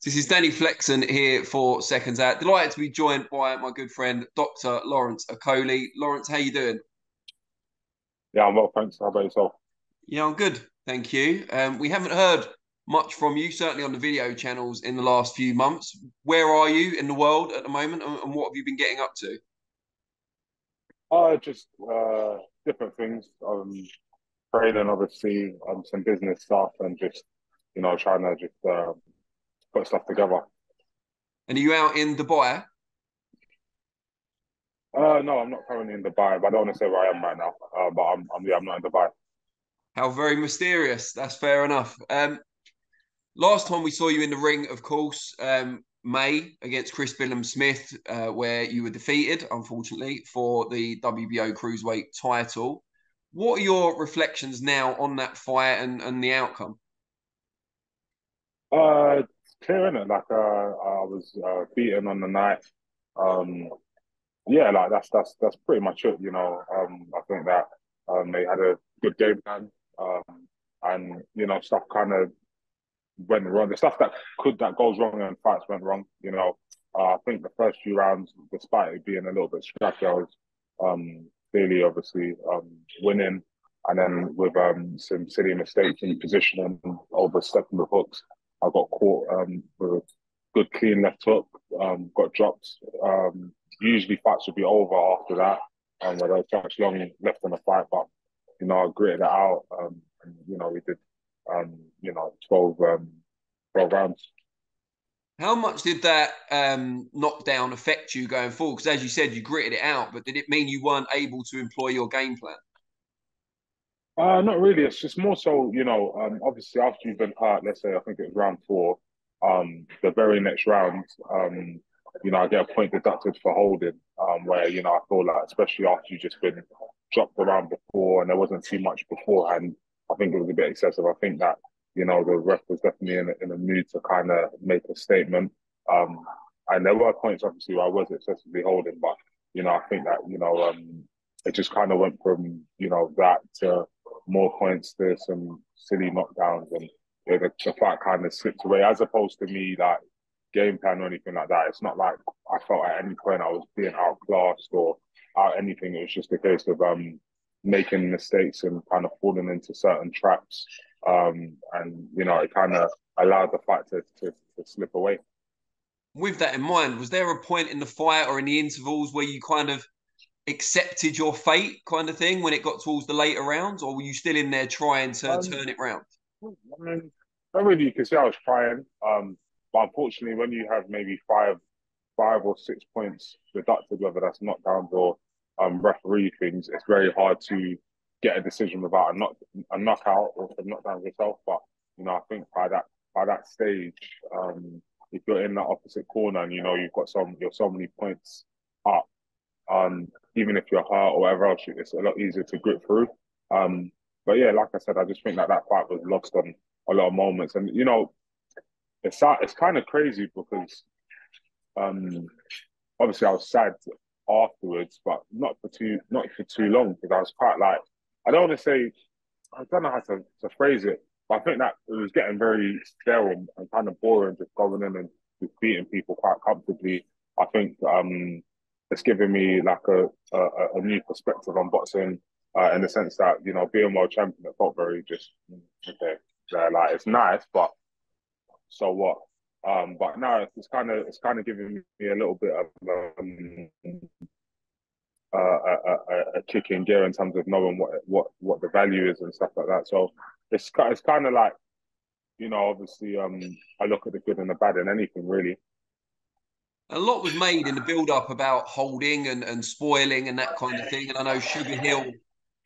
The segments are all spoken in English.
This is Danny Flexen here for Seconds Out. Delighted to be joined by my good friend, Dr. Lawrence Okolie. Lawrence, how you doing? Yeah, I'm well, thanks. How about yourself? Yeah, I'm good, thank you. We haven't heard much from you, certainly on the video channels in the last few months. Where are you in the world at the moment, and what have you been getting up to? Just different things. Training, obviously, some business stuff, and just trying to just put stuff together. And are you out in Dubai? No, I'm not currently in Dubai, but I don't want to say where I am right now. But I'm not in Dubai. How very mysterious. That's fair enough. Last time we saw you in the ring, of course, May against Chris Billam-Smith, where you were defeated, unfortunately, for the WBO cruiserweight title. What are your reflections now on that fight and the outcome? It's clear, innit? Like, I was beaten on the night. Um, yeah, like that's pretty much it. I think that they had a good game plan. And stuff kind of went wrong. The stuff that goes wrong in fights went wrong. I think the first few rounds, despite it being a little bit scrappy, I was clearly, obviously, winning, and then with some silly mistakes in positioning, overstepping the hooks, I got caught with a good clean left hook, got dropped. Usually fights would be over after that, and there was so much long left in the fight, but I gritted it out, and we did 12, 12 rounds. How much did that knockdown affect you going forward? Because as you said, you gritted it out, but did it mean you weren't able to employ your game plan? Not really. It's just more so, obviously after you've been hurt, let's say I think it was round four, the very next round, I get a point deducted for holding, where, I feel like, especially after you've just been dropped around before and there wasn't too much beforehand, I think it was a bit excessive. I think that, the ref was definitely in a mood to kind of make a statement. Um, and there were points, obviously, where I was excessively holding, but, I think that, it just kind of went from, that to more points to some silly knockdowns, and the fight kind of slipped away as opposed to me like game plan or anything like that. It's not like I felt at any point I was being outclassed or out anything. It was just a case of making mistakes and kind of falling into certain traps. And it kind of allowed the fight to slip away. With that in mind, was there a point in the fight or in the intervals where you kind of accepted your fate kind of thing when it got towards the later rounds, or were you still in there trying to Um, turn it round? I mean, not really. You can see I was trying, but unfortunately, when you have maybe five or 6 points deducted, whether that's knockdowns or referee things, it's very hard to get a decision without a knockout or some knockdowns yourself. But I think by that stage, if you're in that opposite corner and you've got you're so many points up, even if you're hurt or whatever else, it's a lot easier to grit through. Um, but yeah, like I said, I just think that fight was lost on a lot of moments, and it's kind of crazy because um, obviously I was sad afterwards, but not for too long because I was quite like I don't want to say I don't know how to phrase it, but I think that it was getting very sterile and kind of boring just going in and just beating people quite comfortably. I think it's given me like a new perspective on boxing in the sense that being world champion, it felt very just okay. Like it's nice, but so what? But now it's kind of giving me a little bit of a kick in gear in terms of knowing what the value is and stuff like that. So it's kind of like obviously I look at the good and the bad in anything really. A lot was made in the build up about holding and spoiling and that kind of thing. And I know Sugar Hill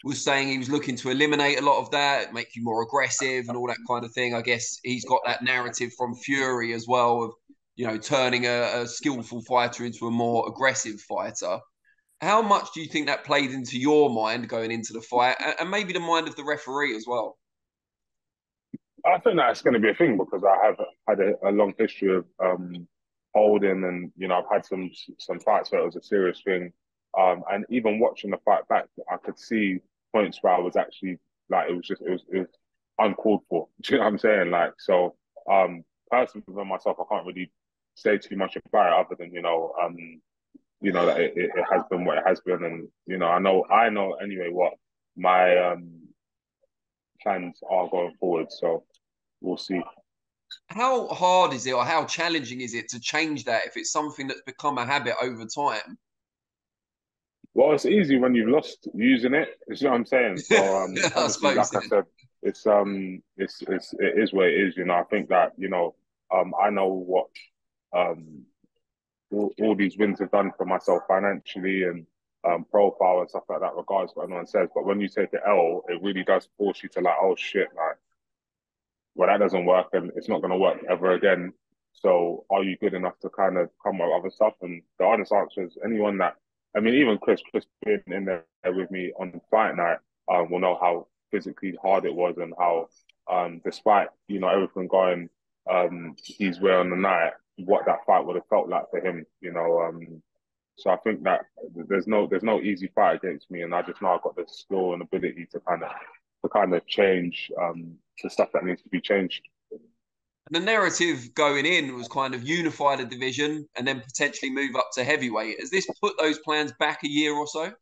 was saying he was looking to eliminate a lot of that, make you more aggressive and all that kind of thing. I guess he's got that narrative from Fury as well of, turning a skillful fighter into a more aggressive fighter. How much do you think that played into your mind going into the fight and maybe the mind of the referee as well? I think that's going to be a thing because I have had a long history of holding, and I've had some fights where it was a serious thing. And even watching the fight back, I could see points where I was actually like it was uncalled for. Do you know what I'm saying? Like so, personally for myself, I can't really say too much about it other than that it has been what it has been, and I know anyway what my plans are going forward. So we'll see. How hard is it, or how challenging is it to change that if it's something that's become a habit over time? Well, it's easy when you've lost using it. You know what I'm saying? So I obviously, like suppose. I said, it is what it is. I think that I know what um all these wins have done for myself financially and profile and stuff like that, regardless of what anyone says. But when you take an L, it really does force you to like, oh shit, like, well, that doesn't work and it's not going to work ever again. So are you good enough to kind of come up with other stuff? And the honest answer is anyone that, I mean, even Chris being in there with me on fight night, will know how physically hard it was and how, despite, everything going his way on the night, what that fight would have felt like for him. So I think that there's no easy fight against me, and I just know I've got the skill and ability to kind of change the stuff that needs to be changed. The narrative going in was kind of unify the division and then potentially move up to heavyweight. Has this put those plans back a year or so?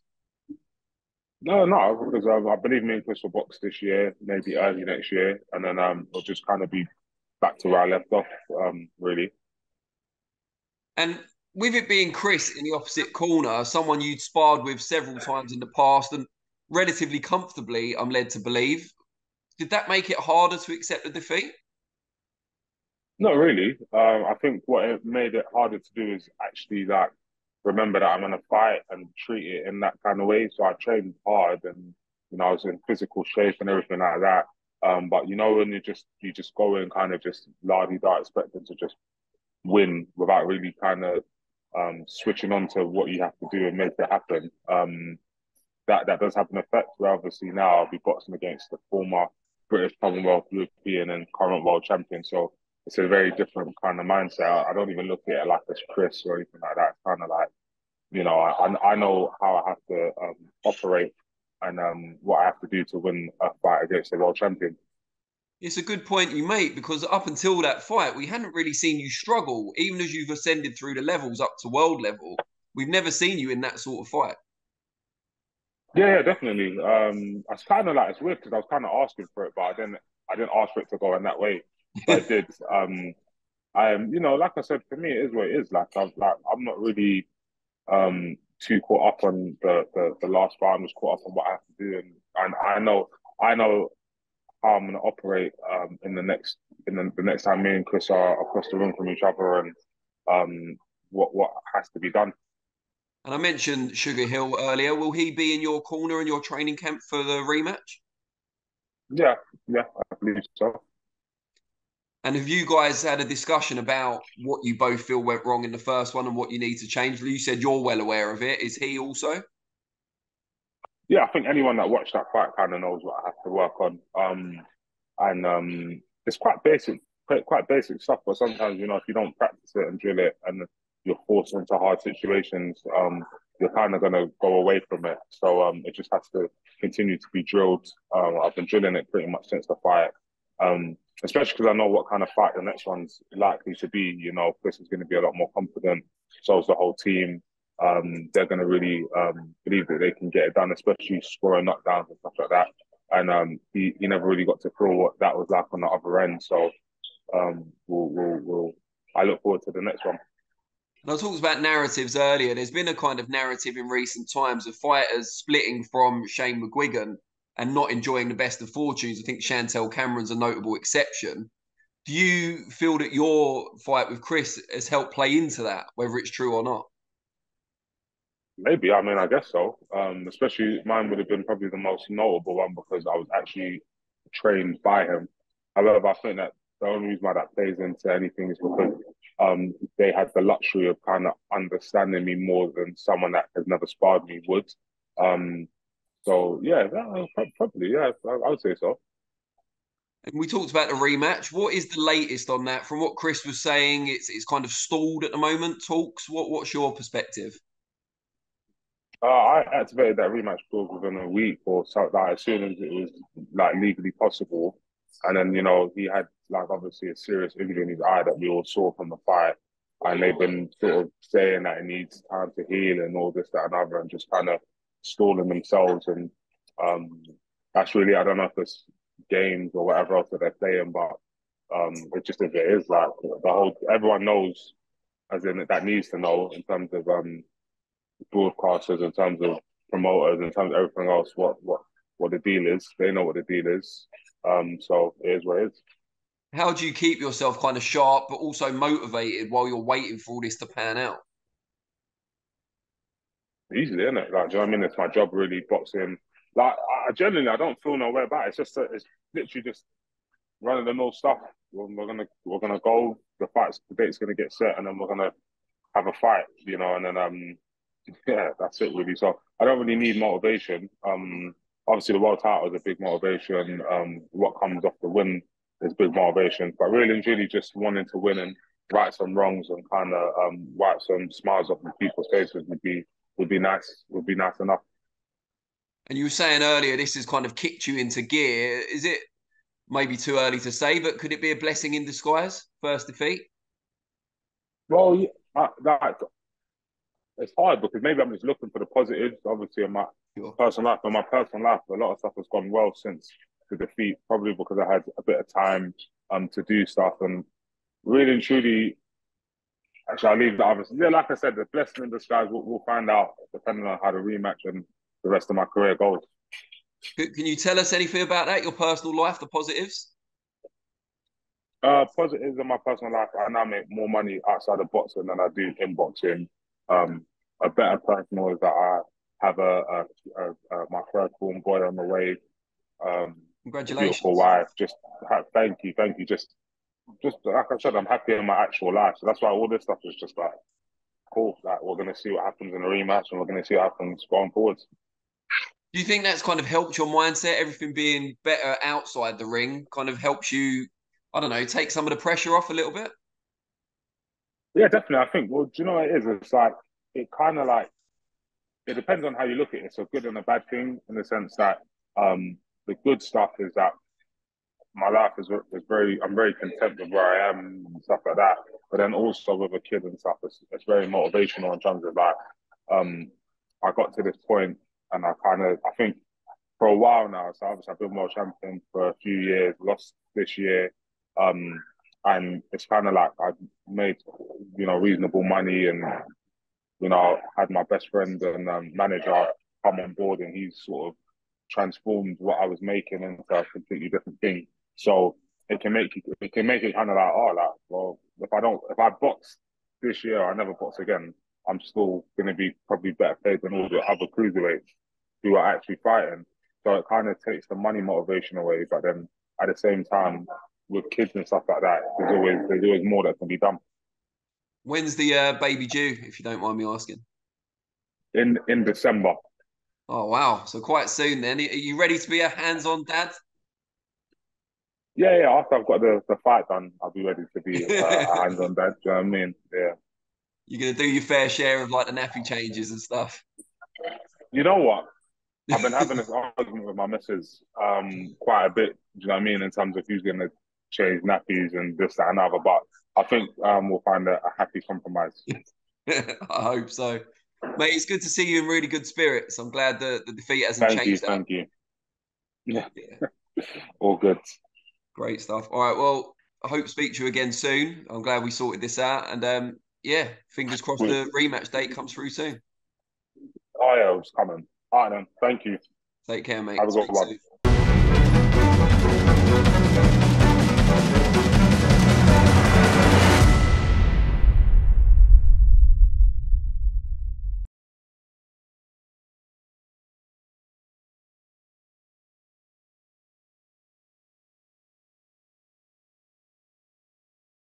No, no, because I believe me and Chris will box this year, maybe early next year, and then it'll just kind of be back to where I left off, really. And with it being Chris in the opposite corner, someone you'd sparred with several times in the past and relatively comfortably, I'm led to believe, did that make it harder to accept the defeat? Not really. I think what it made it harder to do is actually like remember that I'm gonna fight and treat it in that kind of way. So I trained hard and I was in physical shape and everything like that. But when you just go in kind of just lardy da expecting to just win without really kind of switching on to what you have to do and make it happen. That does have an effect. Where obviously now I'll be boxing against the former British Commonwealth, European, and current world champion. So it's a very different kind of mindset. I don't even look at it like it's Chris or anything like that. It's kind of like I know how I have to operate and what I have to do to win a fight against the world champion. It's a good point you make because up until that fight, we hadn't really seen you struggle. Even as you've ascended through the levels up to world level, we've never seen you in that sort of fight. Yeah, yeah, definitely. It's kind of like it's weird because I was kind of asking for it, but I didn't ask for it to go in that way, but it did. Like I said, for me, it is what it is. I'm not really too caught up on the last fight. I'm just caught up on what I have to do, and I know how I'm gonna operate in the next time me and Chris are across the room from each other, and what has to be done. And I mentioned Sugar Hill earlier. Will he be in your corner in your training camp for the rematch? Yeah, yeah, I believe so. And have you guys had a discussion about what you both feel went wrong in the first one and what you need to change? You said you're well aware of it. Is he also? Yeah, I think anyone that watched that fight kind of knows what I have to work on. And it's quite basic stuff. But sometimes, if you don't practice it and drill it, and you're forced into hard situations, you're kind of gonna go away from it. So it just has to continue to be drilled. I've been drilling it pretty much since the fight. Especially because I know what kind of fight the next one's likely to be. Chris is going to be a lot more confident. So is the whole team. They're going to really believe that they can get it done, especially scoring knockdowns and stuff like that. And he never really got to feel what that was like on the other end. So I look forward to the next one. And I talked about narratives earlier. There's been a kind of narrative in recent times of fighters splitting from Shane McGuigan and not enjoying the best of fortunes. I think Chantel Cameron's a notable exception. Do you feel that your fight with Chris has helped play into that, whether it's true or not? Maybe, I mean, I guess so. Especially mine would have been probably the most notable one because I was actually trained by him. However, I think that the only reason why that plays into anything is because they had the luxury of kind of understanding me more than someone that has never sparred me would. Um, so yeah, probably yeah, I would say so. And we talked about the rematch. What is the latest on that? From what Chris was saying, it's kind of stalled at the moment. Talks. What's your perspective? I activated that rematch clause within a week or so, like, as soon as it was like legally possible. And then, he had like obviously a serious injury in his eye that we all saw from the fight. And they've been sort of saying that it needs time to heal and all this, that, and other, and just kind of stalling themselves. And that's really, I don't know if it's games or whatever else that they're playing, but it just is, it is like everyone knows, as in that needs to know in terms of broadcasters, in terms of promoters, in terms of everything else, what the deal is. They know what the deal is. So it is what it is. How do you keep yourself kind of sharp, but also motivated while you're waiting for all this to pan out? Easily, isn't it? Like, do you know what I mean? It's my job, really, boxing. Like, I genuinely, I don't feel no way about it. It's just, it's literally just running the mill stuff. We're gonna go. The date's gonna get set, and then we're gonna have a fight, and then yeah, that's it really. So I don't really need motivation. Obviously the world title is a big motivation. What comes off the win is big motivation. But really and truly just wanting to win and right some wrongs and kind of wipe some smiles off of people's faces would be nice. Would be nice enough. And you were saying earlier, this has kind of kicked you into gear. Is it maybe too early to say, but could it be a blessing in disguise? First defeat? Well, yeah, it's hard because maybe I'm just looking for the positives. Obviously, in my personal life, a lot of stuff has gone well since the defeat. Probably because I had a bit of time to do stuff, and really and truly, actually, I'll leave that. Obviously, yeah, like I said, the blessing in disguise. We'll find out depending on how the rematch and the rest of my career goes. Can you tell us anything about that? Your personal life, the positives? Positives in my personal life, I now make more money outside of boxing than I do in boxing. A better personal is that I have my first born boy on the way. A beautiful Congratulations. wife. Thank you. Just like I said, I'm happy in my actual life. So that's why all this stuff is just like cool. Like we're gonna see what happens in the rematch, and we're gonna see what happens going forwards. Do you think that's kind of helped your mindset? Everything being better outside the ring kind of helps you, I don't know, take some of the pressure off a little bit? Yeah, definitely. I think. Well, do you know what it is? It's like it kind of like it depends on how you look at it. It's a good and a bad thing in the sense that the good stuff is that my life is very I'm very content with where I am and stuff like that. But then also with a kid and stuff, it's very motivational in terms of like um I got to this point and I think for a while now, so obviously I've been world champion for a few years, lost this year. And it's kind of like I've made, reasonable money and, had my best friend and manager come on board and he's sort of transformed what I was making into a completely different thing. So it can make it kind of like, oh, like, well, if I box this year, I never box again. I'm still going to be probably better paid than all the other cruiserweights who are actually fighting. So it kind of takes the money motivation away. But then at the same time, with kids and stuff like that, there's always more that can be done. When's the baby due, if you don't mind me asking? In December. Oh, wow. So quite soon then. Are you ready to be a hands-on dad? Yeah. After I've got the fight done, I'll be ready to be a You're hands-on dad. Do you know what I mean? Yeah. going to do your fair share of like the nappy changes and stuff. You know what? I've been having this argument with my missus quite a bit. Do you know what I mean? In terms of who's going to change nappies and this, that, and other. But I think we'll find a happy compromise. I hope so. Mate, it's good to see you in really good spirits. I'm glad the defeat hasn't Thank you, changed that. thank you. Yeah, Yeah, all good. great stuff. All right, well, I hope to speak to you again soon. I'm glad we sorted this out. And yeah, fingers crossed We, the rematch date comes through soon. oh yeah, it's coming. All right then. Thank you. Take care, Have mate. a good Speak one. soon.